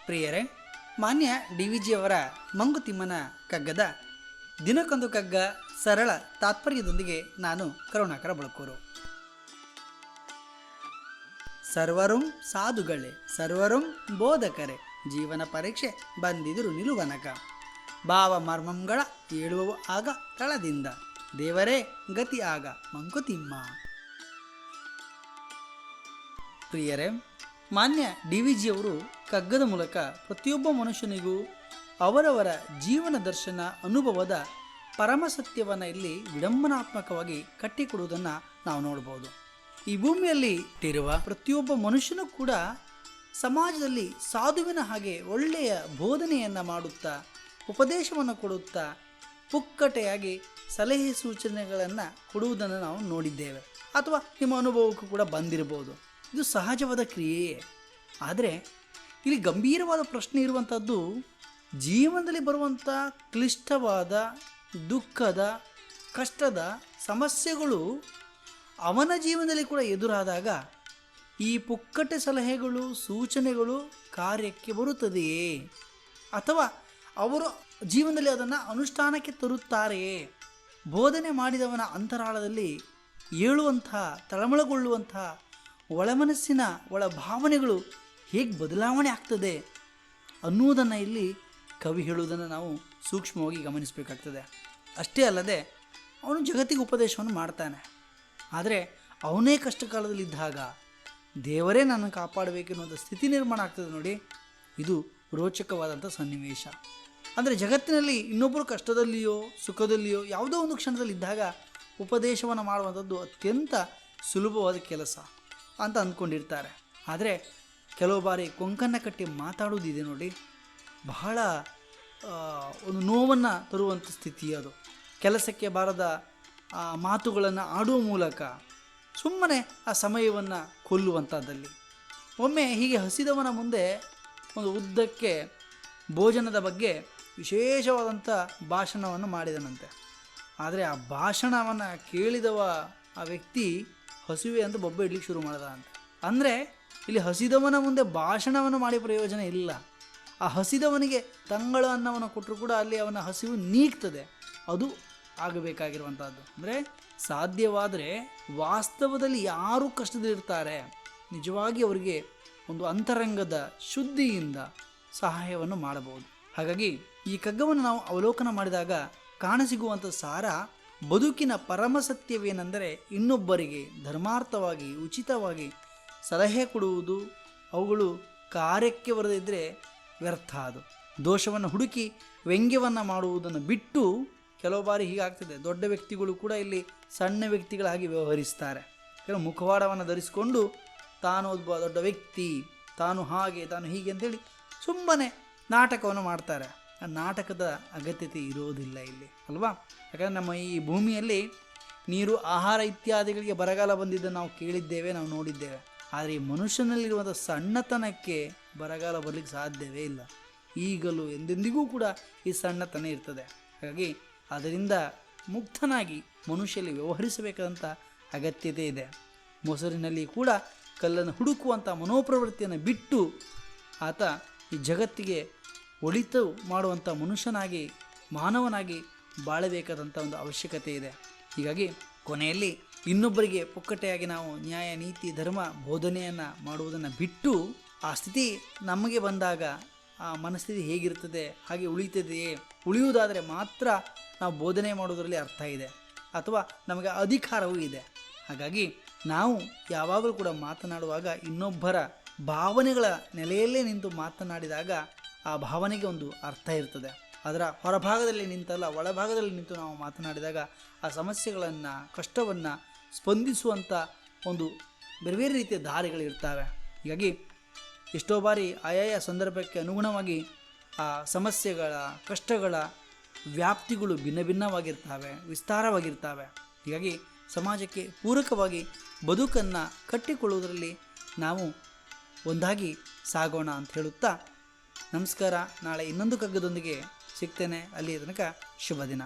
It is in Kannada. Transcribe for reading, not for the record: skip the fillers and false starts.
ಪ್ರಿಯರೇ, ಮಾನ್ಯ DVG ಅವರ ಮಂಕುತಿಮ್ಮನ ಕಗ್ಗದ ದಿನಕ್ಕೊಂದು ಕಗ್ಗ ಸರಳ ತಾತ್ಪರ್ಯದೊಂದಿಗೆ ನಾನು ಕರುಣಾಕರ ಬಳಕೂರು. ಸರ್ವರುಂ ಸಾಧುಗಳೇ, ಸರ್ವರುಂ ಬೋಧಕರೇ, ಜೀವನ ಪರೀಕ್ಷೆ ಬಂದಿದ್ರು ನಿಲುವನಕ. ಭಾವ ಮರ್ಮಂಗಳ ಹೇಳುವವು ಆಗ ತಳದಿಂದ, ದೇವರೇ ಗತಿ ಆಗ ಮಂಕುತಿಮ್ಮ. ಪ್ರಿಯರೇ, ಮಾನ್ಯ DVG ಅವರು ಕಗ್ಗದ ಮೂಲಕ ಪ್ರತಿಯೊಬ್ಬ ಮನುಷ್ಯನಿಗೂ ಅವರವರ ಜೀವನ ದರ್ಶನ ಅನುಭವದ ಪರಮಸತ್ಯವನ್ನು ಇಲ್ಲಿ ವಿಡಂಬನಾತ್ಮಕವಾಗಿ ಕಟ್ಟಿಕೊಡುವುದನ್ನು ನಾವು ನೋಡ್ಬೋದು. ಈ ಭೂಮಿಯಲ್ಲಿ ಇಟ್ಟಿರುವ ಪ್ರತಿಯೊಬ್ಬ ಮನುಷ್ಯನೂ ಕೂಡ ಸಮಾಜದಲ್ಲಿ ಸಾಧುವಿನ ಹಾಗೆ ಒಳ್ಳೆಯ ಬೋಧನೆಯನ್ನು ಮಾಡುತ್ತಾ, ಉಪದೇಶವನ್ನು ಕೊಡುತ್ತಾ, ಪುಕ್ಕಟೆಯಾಗಿ ಸಲಹೆ ಸೂಚನೆಗಳನ್ನು ಕೊಡುವುದನ್ನು ನಾವು ನೋಡಿದ್ದೇವೆ, ಅಥವಾ ನಿಮ್ಮ ಅನುಭವಕ್ಕೂ ಕೂಡ ಬಂದಿರಬಹುದು. ಇದು ಸಹಜವಾದ ಕ್ರಿಯೆಯೇ. ಆದರೆ ಇಲ್ಲಿ ಗಂಭೀರವಾದ ಪ್ರಶ್ನೆ ಇರುವಂಥದ್ದು, ಜೀವನದಲ್ಲಿ ಬರುವಂಥ ಕ್ಲಿಷ್ಟವಾದ, ದುಃಖದ, ಕಷ್ಟದ ಸಮಸ್ಯೆಗಳು ಅವನ ಜೀವನದಲ್ಲಿ ಕೂಡ ಎದುರಾದಾಗ ಈ ಪುಕ್ಕಟೆ ಸಲಹೆಗಳು, ಸೂಚನೆಗಳು ಕಾರ್ಯಕ್ಕೆ ಬರುತ್ತದೆಯೇ, ಅಥವಾ ಅವರು ಜೀವನದಲ್ಲಿ ಅದನ್ನು ಅನುಷ್ಠಾನಕ್ಕೆ ತರುತ್ತಾರೆಯೇ? ಬೋಧನೆ ಮಾಡಿದವನ ಅಂತರಾಳದಲ್ಲಿ ಏಳುವಂತಹ, ತಳಮಳಗೊಳ್ಳುವಂತಹ ಒಳಮನಸ್ಸಿನ ಒಳ ಭಾವನೆಗಳು ಹೇಗೆ ಬದಲಾವಣೆ ಆಗ್ತದೆ ಅನ್ನುವುದನ್ನು ಇಲ್ಲಿ ಕವಿ ಹೇಳುವುದನ್ನು ನಾವು ಸೂಕ್ಷ್ಮವಾಗಿ ಗಮನಿಸಬೇಕಾಗ್ತದೆ. ಅಷ್ಟೇ ಅಲ್ಲದೆ ಅವನು ಜಗತ್ತಿಗೆ ಉಪದೇಶವನ್ನು ಮಾಡ್ತಾನೆ, ಆದರೆ ಅವನೇ ಕಷ್ಟ ಕಾಲದಲ್ಲಿದ್ದಾಗ ದೇವರೇ ನನ್ನನ್ನು ಕಾಪಾಡಬೇಕೆನ್ನುವಂಥ ಸ್ಥಿತಿ ನಿರ್ಮಾಣ ಆಗ್ತದೆ ನೋಡಿ. ಇದು ರೋಚಕವಾದಂಥ ಸನ್ನಿವೇಶ. ಅಂದರೆ ಜಗತ್ತಿನಲ್ಲಿ ಇನ್ನೊಬ್ಬರು ಕಷ್ಟದಲ್ಲಿಯೋ ಸುಖದಲ್ಲಿಯೋ ಯಾವುದೋ ಒಂದು ಕ್ಷಣದಲ್ಲಿದ್ದಾಗ ಉಪದೇಶವನ್ನು ಮಾಡುವಂಥದ್ದು ಅತ್ಯಂತ ಸುಲಭವಾದ ಕೆಲಸ ಅಂತ ಅಂದ್ಕೊಂಡಿರ್ತಾರೆ. ಆದರೆ ಕೆಲವು ಬಾರಿ ಕೊಂಕನ್ನು ಕಟ್ಟಿ ಮಾತಾಡುವುದಿದೆ ನೋಡಿ, ಬಹಳ ಒಂದು ನೋವನ್ನು ತರುವಂಥ ಸ್ಥಿತಿ ಅದು. ಕೆಲಸಕ್ಕೆ ಬಾರದ ಮಾತುಗಳನ್ನು ಆಡುವ ಮೂಲಕ ಸುಮ್ಮನೆ ಆ ಸಮಯವನ್ನು ಕೊಲ್ಲುವಂಥದ್ದಲ್ಲಿ. ಒಮ್ಮೆ ಹೀಗೆ ಹಸಿದವನ ಮುಂದೆ ಒಂದು ಉದ್ದಕ್ಕೆ ಭೋಜನದ ಬಗ್ಗೆ ವಿಶೇಷವಾದಂಥ ಭಾಷಣವನ್ನು ಮಾಡಿದನಂತೆ. ಆದರೆ ಆ ಭಾಷಣವನ್ನು ಕೇಳಿದವ ಆ ವ್ಯಕ್ತಿ ಹಸಿವೆ ಅಂತ ಬೊಬ್ಬೆ ಇಡ್ಲಿಕ್ಕೆ ಶುರು ಮಾಡಿದ ಅಂತ. ಅಂದರೆ ಇಲ್ಲಿ ಹಸಿದವನ ಮುಂದೆ ಭಾಷಣವನ್ನು ಮಾಡಿ ಪ್ರಯೋಜನ ಇಲ್ಲ. ಆ ಹಸಿದವನಿಗೆ ತಂಗಳ ಅನ್ನವನ್ನು ಕೊಟ್ಟರು ಕೂಡ ಅಲ್ಲಿ ಅವನ ಹಸಿವು ನೀಗ್ತದೆ. ಅದು ಆಗಬೇಕಾಗಿರುವಂಥದ್ದು. ಅಂದರೆ ಸಾಧ್ಯವಾದರೆ ವಾಸ್ತವದಲ್ಲಿ ಯಾರು ಕಷ್ಟದಲ್ಲಿರ್ತಾರೆ ನಿಜವಾಗಿ ಅವರಿಗೆ ಒಂದು ಅಂತರಂಗದ ಶುದ್ಧಿಯಿಂದ ಸಹಾಯವನ್ನು ಮಾಡಬಹುದು. ಹಾಗಾಗಿ ಈ ಕಗ್ಗವನ್ನು ನಾವು ಅವಲೋಕನ ಮಾಡಿದಾಗ ಕಾಣಸಿಗುವಂಥ ಸಾರ, ಬದುಕಿನ ಪರಮಸತ್ಯವೇನೆಂದರೆ ಇನ್ನೊಬ್ಬರಿಗೆ ಧರ್ಮಾರ್ಥವಾಗಿ, ಉಚಿತವಾಗಿ ಸಲಹೆ ಕೊಡುವುದು. ಅವುಗಳು ಕಾರ್ಯಕ್ಕೆ ಬರದಿದ್ದರೆ ವ್ಯರ್ಥ. ಅದು ದೋಷವನ್ನು ಹುಡುಕಿ ವ್ಯಂಗ್ಯವನ್ನು ಮಾಡುವುದನ್ನು ಬಿಟ್ಟು, ಕೆಲವು ಬಾರಿ ಹೀಗಾಗ್ತದೆ, ದೊಡ್ಡ ವ್ಯಕ್ತಿಗಳು ಕೂಡ ಇಲ್ಲಿ ಸಣ್ಣ ವ್ಯಕ್ತಿಗಳಾಗಿ ವ್ಯವಹರಿಸ್ತಾರೆ. ಕೆಲವು ಮುಖವಾಡವನ್ನು ಧರಿಸಿಕೊಂಡು ತಾನು ಒಬ್ಬ ದೊಡ್ಡ ವ್ಯಕ್ತಿ, ತಾನು ಹಾಗೆ, ತಾನು ಹೀಗೆ ಅಂತೇಳಿ ಸುಮ್ಮನೆ ನಾಟಕವನ್ನು ಮಾಡ್ತಾರೆ. ಆ ನಾಟಕದ ಅಗತ್ಯತೆ ಇರೋದಿಲ್ಲ ಇಲ್ಲಿ, ಅಲ್ವಾ? ಯಾಕಂದರೆ ನಮ್ಮ ಈ ಭೂಮಿಯಲ್ಲಿ ನೀರು, ಆಹಾರ ಇತ್ಯಾದಿಗಳಿಗೆ ಬರಗಾಲ ಬಂದಿದ್ದನ್ನು ನಾವು ಕೇಳಿದ್ದೇವೆ, ನಾವು ನೋಡಿದ್ದೇವೆ. ಆದರೆ ಈ ಮನುಷ್ಯನಲ್ಲಿರುವಂಥ ಸಣ್ಣತನಕ್ಕೆ ಬರಗಾಲ ಬರಲಿಕ್ಕೆ ಸಾಧ್ಯವೇ ಇಲ್ಲ. ಈಗಲೂ ಎಂದೆಂದಿಗೂ ಕೂಡ ಈ ಸಣ್ಣತನ ಇರ್ತದೆ. ಹಾಗಾಗಿ ಅದರಿಂದ ಮುಕ್ತನಾಗಿ ಮನುಷ್ಯಲ್ಲಿ ವ್ಯವಹರಿಸಬೇಕಾದಂಥ ಅಗತ್ಯತೆ ಇದೆ. ಮೊಸರಿನಲ್ಲಿ ಕೂಡ ಕಲ್ಲನ್ನು ಹುಡುಕುವಂಥ ಮನೋಪ್ರವೃತ್ತಿಯನ್ನು ಬಿಟ್ಟು ಆತ ಈ ಜಗತ್ತಿಗೆ ಒಳಿತು ಮಾಡುವಂಥ ಮನುಷ್ಯನಾಗಿ, ಮಾನವನಾಗಿ ಬಾಳಬೇಕಾದಂಥ ಒಂದು ಅವಶ್ಯಕತೆ ಇದೆ. ಹೀಗಾಗಿ ಕೊನೆಯಲ್ಲಿ ಇನ್ನೊಬ್ಬರಿಗೆ ಪುಕ್ಕಟೆಯಾಗಿ ನಾವು ನ್ಯಾಯ, ನೀತಿ, ಧರ್ಮ ಬೋಧನೆಯನ್ನು ಮಾಡುವುದನ್ನು ಬಿಟ್ಟು ಆ ಸ್ಥಿತಿ ನಮಗೆ ಬಂದಾಗ ಆ ಮನಸ್ಥಿತಿ ಹೇಗಿರ್ತದೆ ಹಾಗೆ ಉಳಿತದೆಯೇ? ಉಳಿಯುವುದಾದರೆ ಮಾತ್ರ ನಾವು ಬೋಧನೆ ಮಾಡೋದರಲ್ಲಿ ಅರ್ಥ ಇದೆ, ಅಥವಾ ನಮಗೆ ಅಧಿಕಾರವೂ ಇದೆ. ಹಾಗಾಗಿ ನಾವು ಯಾವಾಗಲೂ ಕೂಡ ಮಾತನಾಡುವಾಗ ಇನ್ನೊಬ್ಬರ ಭಾವನೆಗಳ ನೆಲೆಯಲ್ಲೇ ನಿಂತು ಮಾತನಾಡಿದಾಗ ಆ ಭಾವನೆಗೆ ಒಂದು ಅರ್ಥ ಇರ್ತದೆ. ಅದರ ಹೊರಭಾಗದಲ್ಲಿ ನಿಂತಲ್ಲ, ಒಳಭಾಗದಲ್ಲಿ ನಿಂತು ನಾವು ಮಾತನಾಡಿದಾಗ ಆ ಸಮಸ್ಯೆಗಳನ್ನು, ಕಷ್ಟವನ್ನು ಸ್ಪಂದಿಸುವಂಥ ಒಂದು ಬೇರೆ ಬೇರೆ ರೀತಿಯ ದಾರಿಗಳಿರ್ತವೆ. ಹೀಗಾಗಿ ಎಷ್ಟೋ ಬಾರಿ ಆಯಾಯ ಸಂದರ್ಭಕ್ಕೆ ಅನುಗುಣವಾಗಿ ಆ ಸಮಸ್ಯೆಗಳ, ಕಷ್ಟಗಳ ವ್ಯಾಪ್ತಿಗಳು ಭಿನ್ನ ಭಿನ್ನವಾಗಿರ್ತವೆ, ವಿಸ್ತಾರವಾಗಿರ್ತವೆ. ಹೀಗಾಗಿ ಸಮಾಜಕ್ಕೆ ಪೂರಕವಾಗಿ ಬದುಕನ್ನು ಕಟ್ಟಿಕೊಳ್ಳುವುದರಲ್ಲಿ ನಾವು ಒಂದಾಗಿ ಸಾಗೋಣ ಅಂತ ಹೇಳುತ್ತಾ ನಮಸ್ಕಾರ. ನಾಳೆ ಇನ್ನೊಂದು ಕಗ್ಗದೊಂದಿಗೆ ಸಿಗ್ತೇನೆ. ಅಲ್ಲಿ ತನಕ ಶುಭ ದಿನ.